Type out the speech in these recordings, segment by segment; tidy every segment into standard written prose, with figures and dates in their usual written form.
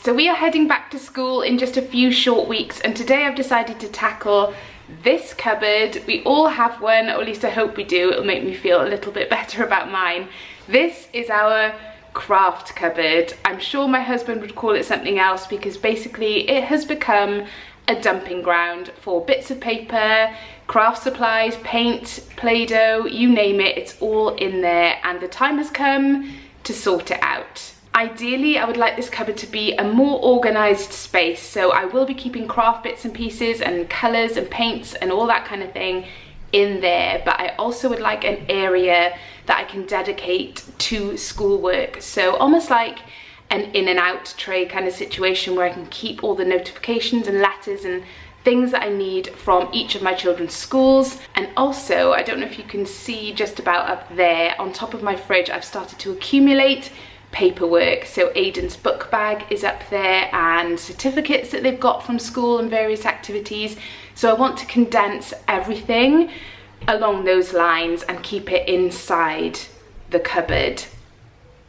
So we are heading back to school in just a few short weeks, and today I've decided to tackle this cupboard. We all have one, or at least I hope we do. It'll make me feel a little bit better about mine. This is our craft cupboard. I'm sure my husband would call it something else because basically it has become a dumping ground for bits of paper, craft supplies, paint, Play-Doh, you name it, it's all in there, and the time has come to sort it out. Ideally, I would like this cupboard to be a more organised space, so I will be keeping craft bits and pieces and colours and paints and all that kind of thing in there, but I also would like an area that I can dedicate to schoolwork, so almost like an in and out tray kind of situation where I can keep all the notifications and letters and things that I need from each of my children's schools. And also, I don't know if you can see just about up there, on top of my fridge, I've started to accumulate paperwork. So Aiden's book bag is up there and certificates that they've got from school and various activities. So I want to condense everything along those lines and keep it inside the cupboard,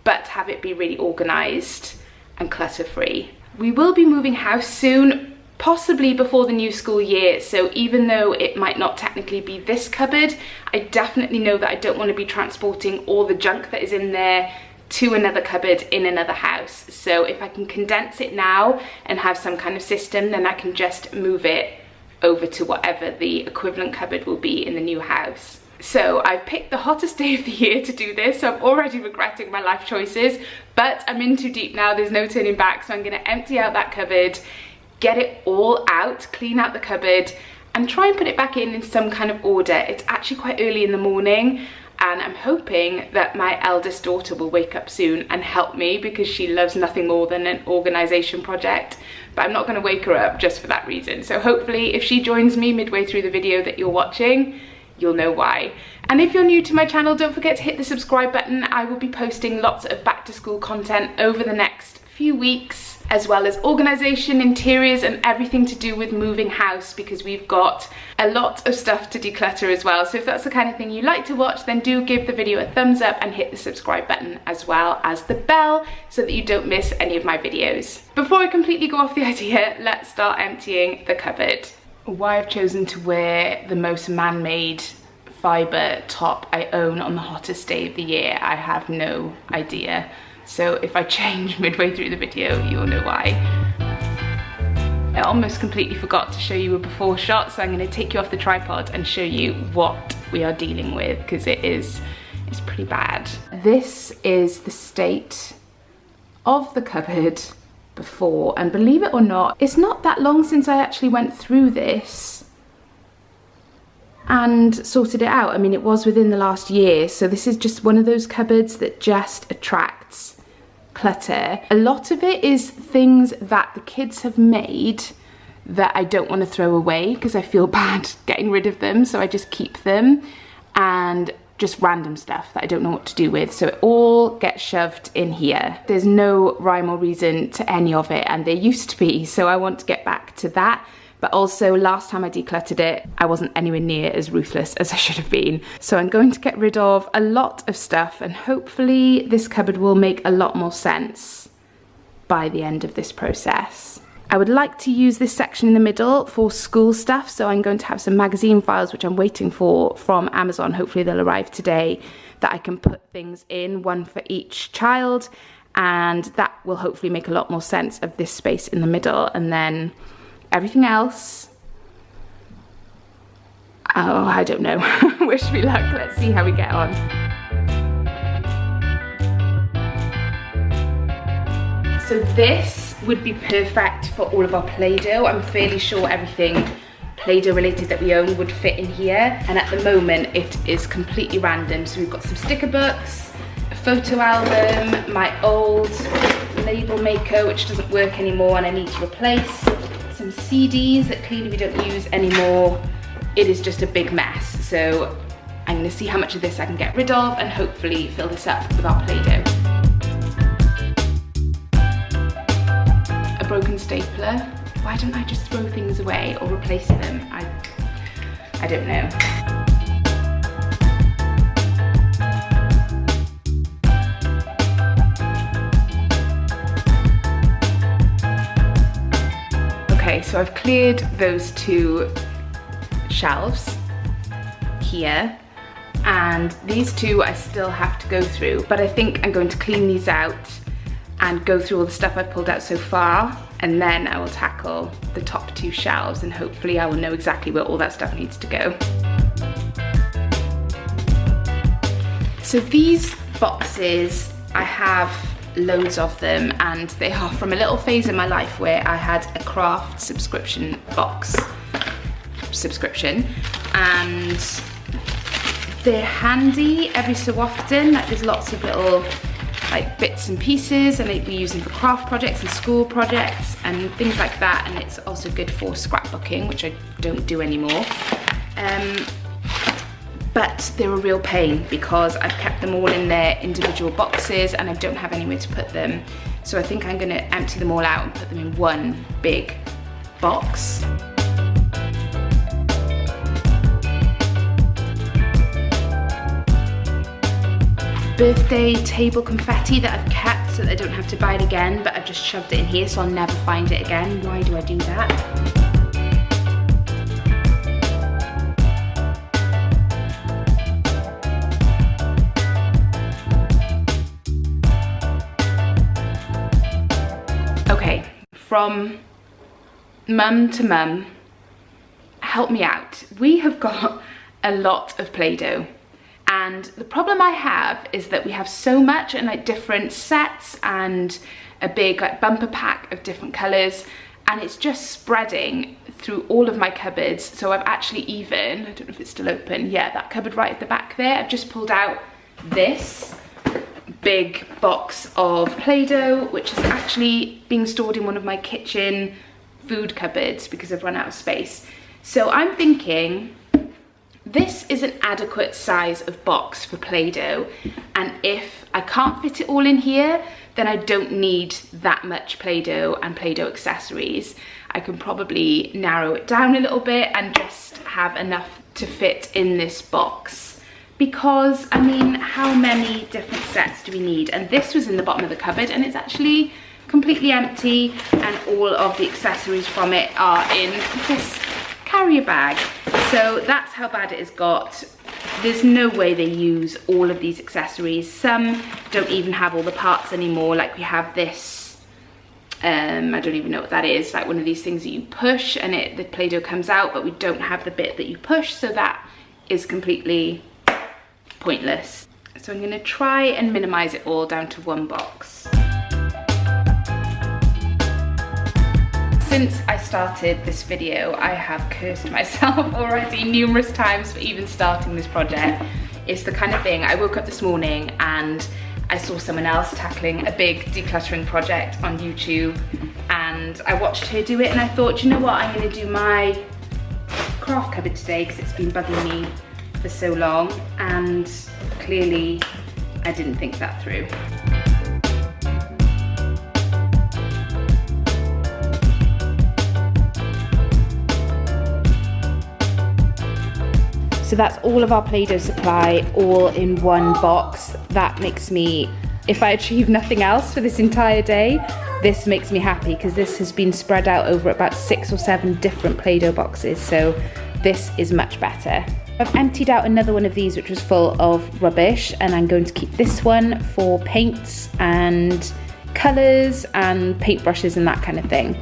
but have it be really organised and clutter-free. We will be moving house soon, possibly before the new school year, so even though it might not technically be this cupboard, I definitely know that I don't want to be transporting all the junk that is in there to another cupboard in another house. So if I can condense it now and have some kind of system, then I can just move it over to whatever the equivalent cupboard will be in the new house. So I've picked the hottest day of the year to do this, so I'm already regretting my life choices, but I'm in too deep now, there's no turning back, so I'm gonna empty out that cupboard, get it all out, clean out the cupboard, and try and put it back in some kind of order. It's actually quite early in the morning, and I'm hoping that my eldest daughter will wake up soon and help me because she loves nothing more than an organisation project, but I'm not going to wake her up just for that reason. So hopefully if she joins me midway through the video that you're watching, you'll know why. And if you're new to my channel, don't forget to hit the subscribe button. I will be posting lots of back to school content over the next few weeks, as well as organisation, interiors, and everything to do with moving house, because we've got a lot of stuff to declutter as well. So if that's the kind of thing you like to watch, then do give the video a thumbs up and hit the subscribe button as well as the bell so that you don't miss any of my videos. Before I completely go off the idea, let's start emptying the cupboard. Why I've chosen to wear the most man-made fibre top I own on the hottest day of the year, I have no idea. So if I change midway through the video, you'll know why. I almost completely forgot to show you a before shot, so I'm going to take you off the tripod and show you what we are dealing with, because it's pretty bad. This is the state of the cupboard before, and believe it or not, it's not that long since I actually went through this and sorted it out. I mean, it was within the last year, so this is just one of those cupboards that just attracts clutter. A lot of it is things that the kids have made that I don't want to throw away because I feel bad getting rid of them, so I just keep them, and just random stuff that I don't know what to do with, so it all gets shoved in here. There's no rhyme or reason to any of it, and there used to be, so I want to get back to that. But also, last time I decluttered it, I wasn't anywhere near as ruthless as I should have been. So I'm going to get rid of a lot of stuff, and hopefully this cupboard will make a lot more sense by the end of this process. I would like to use this section in the middle for school stuff, so I'm going to have some magazine files, which I'm waiting for from Amazon. Hopefully they'll arrive today, that I can put things in, one for each child, and that will hopefully make a lot more sense of this space in the middle. And then everything else, oh, I don't know. Wish me luck. Let's see how we get on. So this would be perfect for all of our Play-Doh. I'm fairly sure everything Play-Doh related that we own would fit in here. And at the moment, it is completely random. So we've got some sticker books, a photo album, my old label maker, which doesn't work anymore and I need to replace, some CDs that clearly we don't use anymore. It is just a big mess, so I'm going to see how much of this I can get rid of and hopefully fill this up with our Play-Doh. A broken stapler. Why don't I just throw things away or replace them? I don't know. Okay, so I've cleared those two shelves here, and these two I still have to go through, but I think I'm going to clean these out and go through all the stuff I've pulled out so far, and then I will tackle the top two shelves, and hopefully I will know exactly where all that stuff needs to go. So these boxes, I have loads of them, and they are from a little phase in my life where I had a craft subscription box subscription, and they're handy every so often. Like, there's lots of little like bits and pieces, and they'd be using for craft projects and school projects and things like that, and it's also good for scrapbooking, which I don't do anymore. But they're a real pain because I've kept them all in their individual boxes and I don't have anywhere to put them. So I think I'm going to empty them all out and put them in one big box. Birthday table confetti that I've kept so that I don't have to buy it again, but I've just shoved it in here so I'll never find it again. Why do I do that? Okay, from mum to mum, help me out. We have got a lot of Play-Doh. And the problem I have is that we have so much and like different sets and a big like bumper pack of different colours, and it's just spreading through all of my cupboards. So I've actually even, I don't know if it's still open, yeah, that cupboard right at the back there, I've just pulled out this big box of Play-Doh, which is actually being stored in one of my kitchen food cupboards because I've run out of space. So I'm thinking, this is an adequate size of box for Play-Doh, and if I can't fit it all in here, then I don't need that much Play-Doh and Play-Doh accessories. I can probably narrow it down a little bit and just have enough to fit in this box. Because, I mean, how many different sets do we need? And this was in the bottom of the cupboard and it's actually completely empty, and all of the accessories from it are in this carrier bag. So that's how bad it has got. There's no way they use all of these accessories. Some don't even have all the parts anymore. Like we have this, I don't even know what that is, like one of these things that you push and the Play-Doh comes out, but we don't have the bit that you push, so that is completely pointless. So I'm going to try and minimize it all down to one box. Since I started this video, I have cursed myself already numerous times for even starting this project. It's the kind of thing, I woke up this morning and I saw someone else tackling a big decluttering project on YouTube, and I watched her do it and I thought, you know what, I'm going to do my craft cupboard today because it's been bugging me for so long, and clearly I didn't think that through. So that's all of our Play-Doh supply, all in one box. That makes me, if I achieve nothing else for this entire day, this makes me happy, because this has been spread out over about 6 or 7 different Play-Doh boxes, so this is much better. I've emptied out another one of these which was full of rubbish, and I'm going to keep this one for paints and colours and paintbrushes and that kind of thing.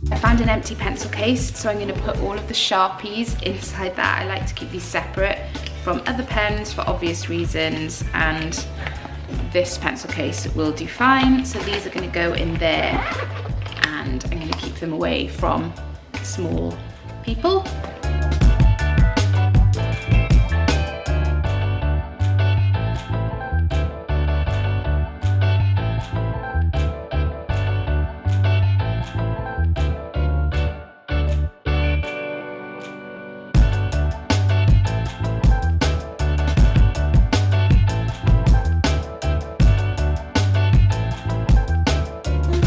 I found an empty pencil case, so I'm going to put all of the Sharpies inside that. I like to keep these separate from other pens for obvious reasons, and this pencil case will do fine. So these are going to go in there, and I'm going to keep them away from small people.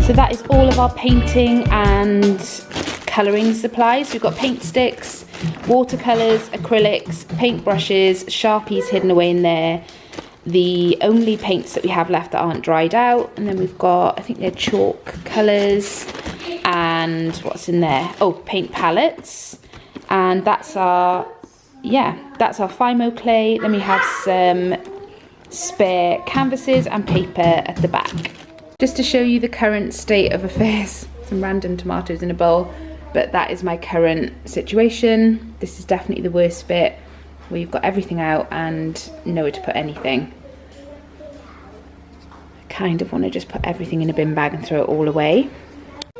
So that is all of our painting and colouring supplies. We've got paint sticks, watercolours, acrylics, paintbrushes, Sharpies hidden away in there, the only paints that we have left that aren't dried out. And then we've got, I think they're chalk colours, and what's in there? Oh, paint palettes. And that's our, yeah, that's our Fimo clay. Then we have some spare canvases and paper at the back. Just to show you the current state of affairs, some random tomatoes in a bowl, but that is my current situation. This is definitely the worst bit, where you've got everything out and nowhere to put anything. I kind of want to just put everything in a bin bag and throw it all away.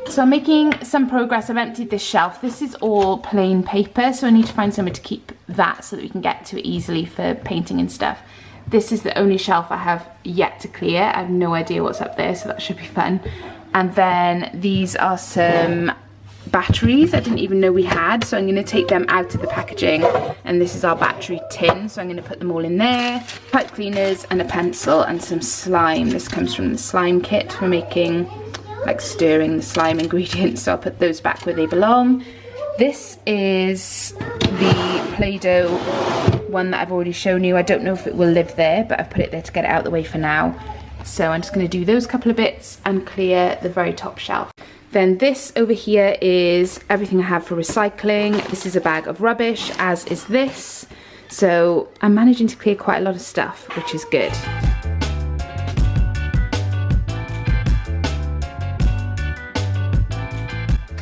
So I'm making some progress. I've emptied this shelf. This is all plain paper, so I need to find somewhere to keep that so that we can get to it easily for painting and stuff. This is the only shelf I have yet to clear. I have no idea what's up there, so that should be fun. And then these are some batteries I didn't even know we had, so I'm going to take them out of the packaging, and this is our battery tin, so I'm going to put them all in there. Pipe cleaners and a pencil and some slime. This comes from the slime kit for making, like, stirring the slime ingredients, so I'll put those back where they belong. This is the Play-Doh one that I've already shown you. I don't know if it will live there, but I've put it there to get it out of the way for now. So I'm just going to do those couple of bits and clear the very top shelf. Then this over here is everything I have for recycling. This is a bag of rubbish, as is this. So I'm managing to clear quite a lot of stuff, which is good.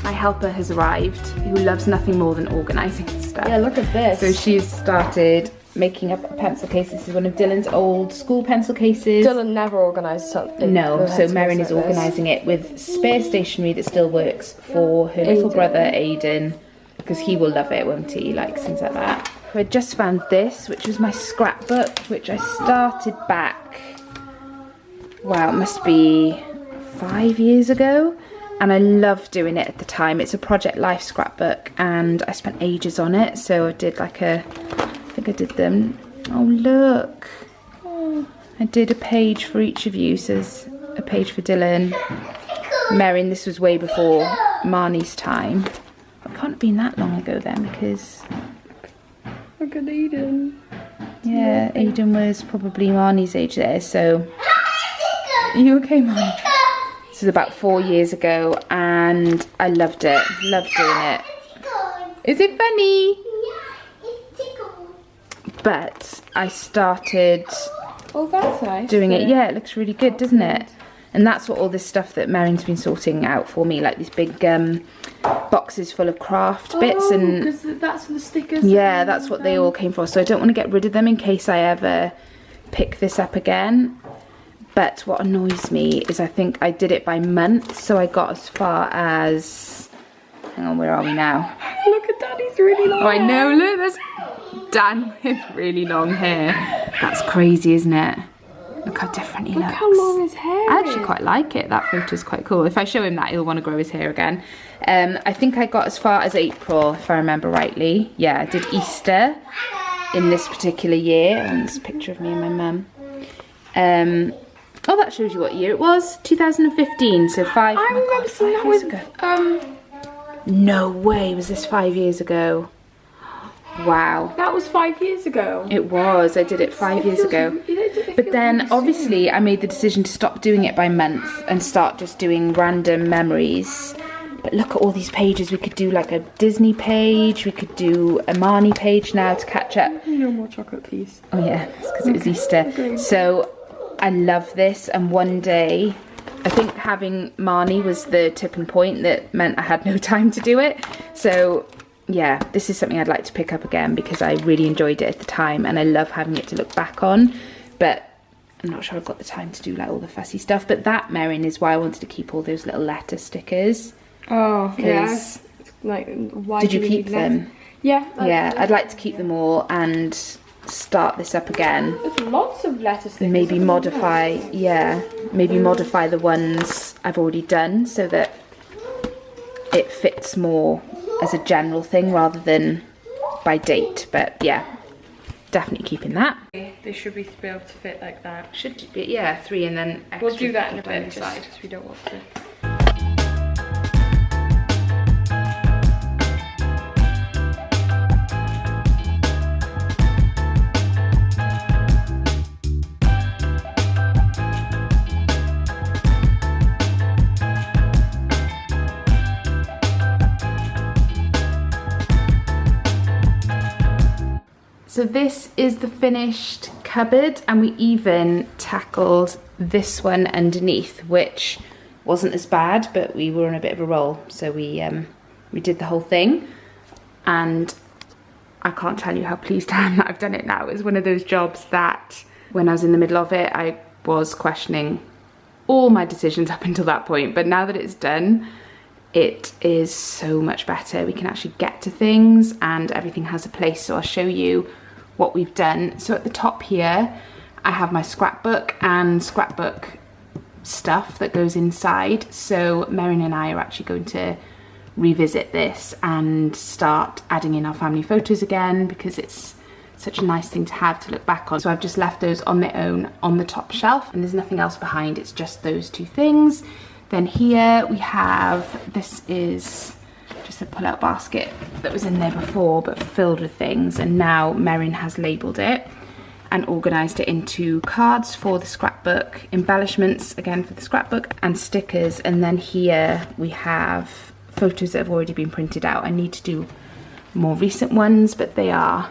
My helper has arrived, who loves nothing more than organising stuff. Yeah, look at this. So she's started making up a pencil case. This is one of Dylan's old school pencil cases. Dylan never organised something. No, so Merrin is organising it with spare stationery that still works for her little brother Aiden, because he will love it, won't he? He likes things like that. I just found this, which was my scrapbook, which I started back, wow, it must be 5 years ago. And I loved doing it at the time. It's a Project Life scrapbook, and I spent ages on it. So I did like I think I did them. Oh, look. Oh, I did a page for each of you. So there's a page for Dylan. Merrin, this was way before Marnie's time. It can't have been that long ago then, because... Look at Aiden. Yeah, Aiden was probably Marnie's age there, so... Are you okay, Marnie? This is about 4 years ago, and I loved it. Loved doing it. Is it funny? But I started doing it. Yeah, it looks really good, doesn't it? And that's what all this stuff that Merrin's been sorting out for me, like these big boxes full of craft bits. And that's the stickers. Yeah, that's what they all came for. So I don't want to get rid of them in case I ever pick this up again. But what annoys me is I think I did it by month, so I got as far as, hang on, where are we now? Look at Daddy's really long hair. I know, look, there's Dan with really long hair. That's crazy, isn't it? Look how different he looks. Look how long his hair is. I actually quite like it. That photo's quite cool. If I show him that, he'll want to grow his hair again. I think I got as far as April, if I remember rightly. Yeah, I did Easter in this particular year. And this picture of me and my mum. Oh, that shows you what year it was. 2015, so five. I remember seeing that years with, ago. No way, was this 5 years ago? Wow. That was 5 years ago. It was, I did it 5 years ago. But then, obviously, I made the decision to stop doing it by month and start just doing random memories. But look at all these pages. We could do like a Disney page, we could do a Marnie page now to catch up. No more chocolate, please. Oh yeah, it's because it was Easter. Okay. So, I love this, and one day, I think having Marnie was the tipping point that meant I had no time to do it. So yeah, this is something I'd like to pick up again because I really enjoyed it at the time, and I love having it to look back on. But I'm not sure I've got the time to do like all the fussy stuff. But that, Merrin, is why I wanted to keep all those little letter stickers. Oh, yeah. Like, why did you keep them? Yeah. Yeah, I'd like to keep them all and start this up again. There's lots of letter stickers. Maybe modify, yeah, maybe modify the ones I've already done so that it fits more as a general thing rather than by date. But yeah, definitely keeping that. They should be able to fit like that. Should be, yeah, 3 and then extra. We'll do that in a bit, just because we don't want to. so this is the finished cupboard, and we even tackled this one underneath, which wasn't as bad, but we were on a bit of a roll, so we did the whole thing, and I can't tell you how pleased I am that I've done it now. It was one of those jobs that when I was in the middle of it, I was questioning all my decisions up until that point, but now that it's done, it is so much better. We can actually get to things and everything has a place. So I'll show you what we've done. So at the top here, I have my scrapbook and scrapbook stuff that goes inside. So Merrin and I are actually going to revisit this and start adding in our family photos again, because it's such a nice thing to have to look back on. So I've just left those on their own on the top shelf, and there's nothing else behind, it's just those two things. Then here we have, this is just a pull-out basket that was in there before but filled with things, and now Merrin has labelled it and organised it into cards for the scrapbook, embellishments again for the scrapbook, and stickers. And then here we have photos that have already been printed out. I need to do more recent ones, but they are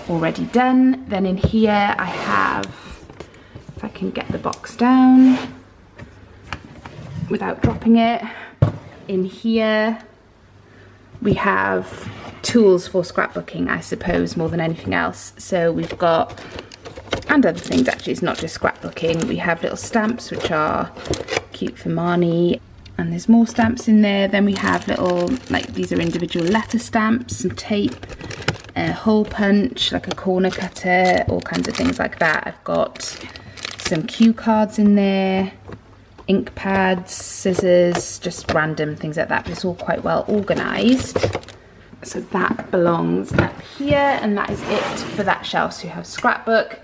already done. Then in here I have, if I can get the box down without dropping it, in here we have tools for scrapbooking, I suppose, more than anything else. So we've got, and other things actually, it's not just scrapbooking, we have little stamps which are cute for Marnie, and there's more stamps in there. Then we have little, like these are individual letter stamps, some tape, a hole punch, like a corner cutter, all kinds of things like that. I've got some cue cards in there, ink pads, scissors, just random things like that, but it's all quite well organised. So that belongs up here, and that is it for that shelf. So you have scrapbook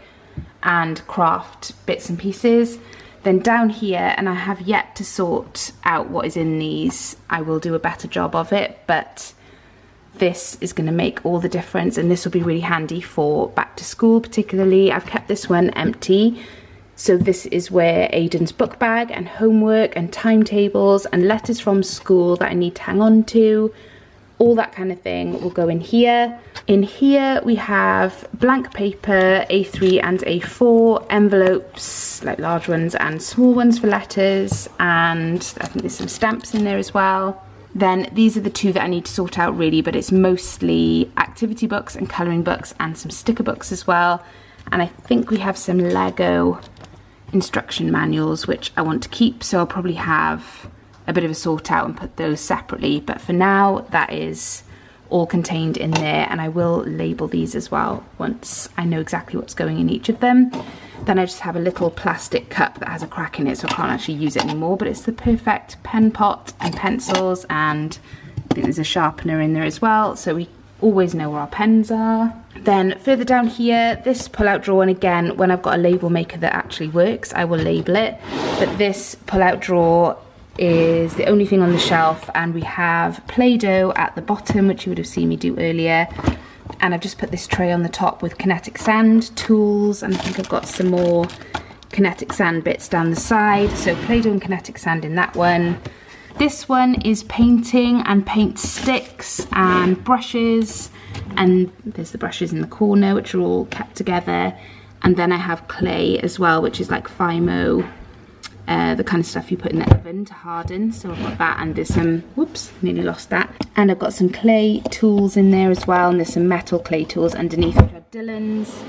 and craft bits and pieces. Then down here, and I have yet to sort out what is in these, I will do a better job of it, but this is going to make all the difference, and this will be really handy for back to school particularly. I've kept this one empty. So this is where Aiden's book bag and homework and timetables and letters from school that I need to hang on to, all that kind of thing will go in here. In here we have blank paper, A3 and A4, envelopes, like large ones and small ones for letters, and I think there's some stamps in there as well. Then these are the two that I need to sort out really, but it's mostly activity books and colouring books and some sticker books as well. And I think we have some Lego instruction manuals which I want to keep, so I'll probably have a bit of a sort out and put those separately, but for now that is all contained in there, and I will label these as well once I know exactly what's going in each of them. Then I just have a little plastic cup that has a crack in it, so I can't actually use it anymore, but it's the perfect pen pot and pencils, and I think there's a sharpener in there as well, so we always know where our pens are. Then further down here, this pull-out drawer, and again, when I've got a label maker that actually works, I will label it, but this pull-out drawer is the only thing on the shelf, and we have Play-Doh at the bottom, which you would have seen me do earlier, and I've just put this tray on the top with kinetic sand, tools, and I think I've got some more kinetic sand bits down the side, so Play-Doh and kinetic sand in that one. This one is painting and paint sticks and brushes, and there's the brushes in the corner which are all kept together, and then I have clay as well, which is like Fimo, the kind of stuff you put in the oven to harden, so I've got that, and there's some, whoops, nearly lost that, and I've got some clay tools in there as well, and there's some metal clay tools underneath which are Dillon's.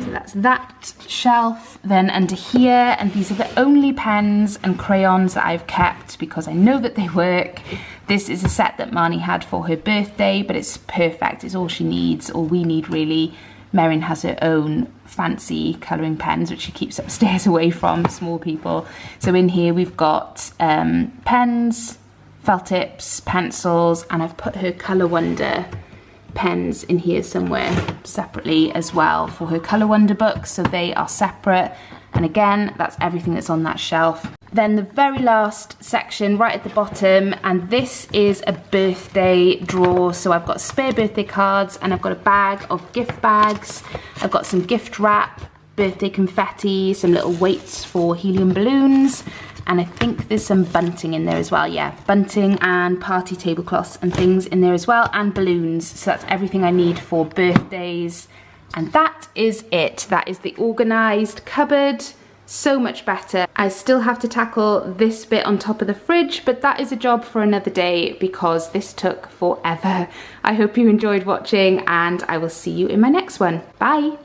So that's that shelf. Then under here, and these are the only pens and crayons that I've kept because I know that they work. This is a set that Marnie had for her birthday, but it's perfect. It's all she needs, all we need really. Merrin has her own fancy colouring pens, which she keeps upstairs away from small people. So in here we've got pens, felt tips, pencils, and I've put her Colour Wonder pens in here somewhere separately as well for her Colour Wonder books, so they are separate, and again that's everything that's on that shelf. Then the very last section right at the bottom, and this is a birthday drawer, so I've got spare birthday cards, and I've got a bag of gift bags, I've got some gift wrap, birthday confetti, some little weights for helium balloons, and I think there's some bunting in there as well. Yeah, bunting and party tablecloths and things in there as well, and balloons. So that's everything I need for birthdays. And that is it. That is the organised cupboard. So much better. I still have to tackle this bit on top of the fridge, but that is a job for another day because this took forever. I hope you enjoyed watching, and I will see you in my next one. Bye.